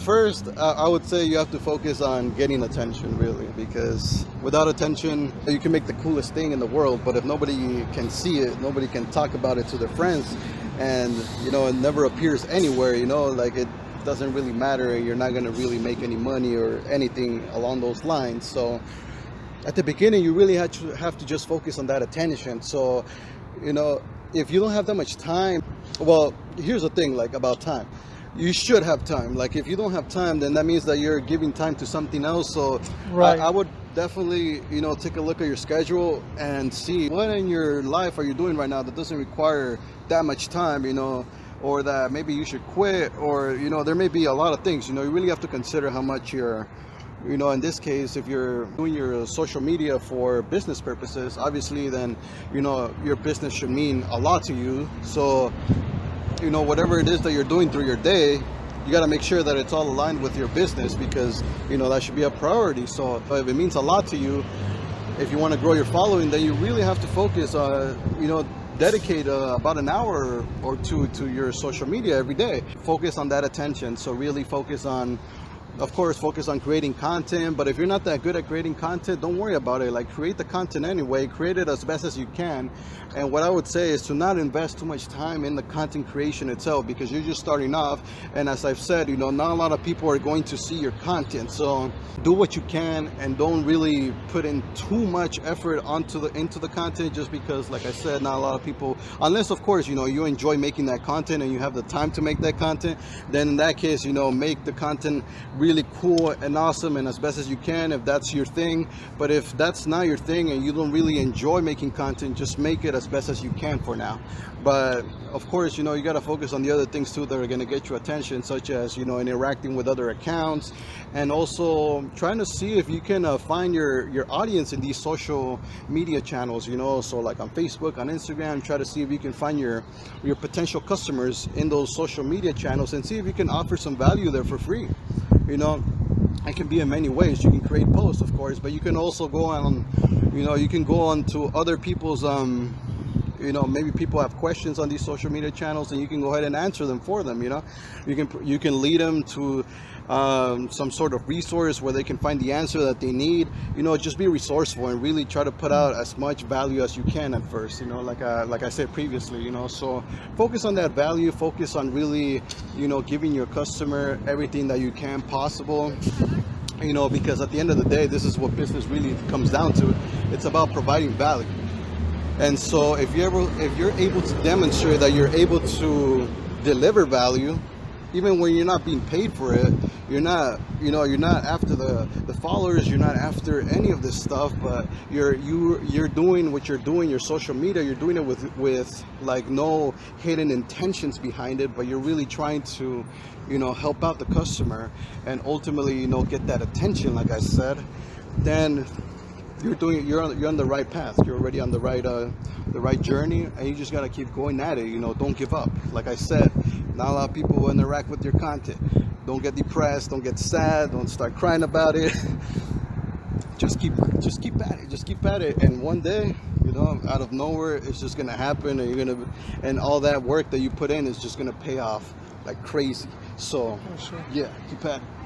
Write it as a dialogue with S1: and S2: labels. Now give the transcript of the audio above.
S1: First, I would say you have to focus on getting attention, really, because without attention, you can make the coolest thing in the world, but if nobody can see it, nobody can talk about it to their friends, and it never appears anywhere, like it doesn't really matter. You're not going to really make any money or anything along those lines. So at the beginning, you really have to just focus on that attention. So, if you don't have that much time, well, here's the thing, like about time. You should have time. Like if you don't have time, then that means that you're giving time to something else. So
S2: Right.
S1: I would definitely, take a look at your schedule and see what in your life are you doing right now that doesn't require that much time, or that maybe you should quit, or, there may be a lot of things, you really have to consider how much you're, in this case, if you're doing your social media for business purposes, obviously then, your business should mean a lot to you. So, whatever it is that you're doing through your day, you got to make sure that it's all aligned with your business, because, that should be a priority. So if it means a lot to you, if you want to grow your following, then you really have to focus on, dedicate about an hour or two to your social media every day. Focus on that attention. So really focus on, of course, focus on creating content. But if you're not that good at creating content, don't worry about it. Like, create the content anyway, create it as best as you can. And what I would say is to not invest too much time in the content creation itself, because you're just starting off. And as I've said, not a lot of people are going to see your content. So do what you can and don't really put in too much effort into the content, just because, like I said, not a lot of people, unless of course, you enjoy making that content and you have the time to make that content, then in that case, make the content really cool and awesome and as best as you can, if that's your thing. But if that's not your thing and you don't really enjoy making content, just make it as best as you can for now. But of course, you got to focus on the other things too that are going to get your attention, such as, interacting with other accounts, and also trying to see if you can find your audience in these social media channels, so like on Facebook, on Instagram, try to see if you can find your potential customers in those social media channels and see if you can offer some value there for free. It can be in many ways. You can create posts, of course, but you can also go on, you can go on to other people's, maybe people have questions on these social media channels, and you can go ahead and answer them for them. You can lead them to some sort of resource where they can find the answer that they need. Just be resourceful and really try to put out as much value as you can at first. Like I said previously. So focus on that value. Focus on really, giving your customer everything that you can possible. Because at the end of the day, this is what business really comes down to. It's about providing value. And so if you're able to demonstrate that you're able to deliver value, even when you're not being paid for it, you're not after the followers, you're not after any of this stuff, but you're doing what you're doing, your social media, you're doing it with like no hidden intentions behind it, but you're really trying to, help out the customer and ultimately, get that attention, like I said, then you're on the right path. You're already on the right journey, and you just got to keep going at it. Don't give up. Like I said, not a lot of people will interact with your content. Don't get depressed, don't get sad, don't start crying about it. just keep at it, and one day, out of nowhere, it's just gonna happen, and all that work that you put in is just gonna pay off like crazy. So
S2: For sure.
S1: yeah, keep at it.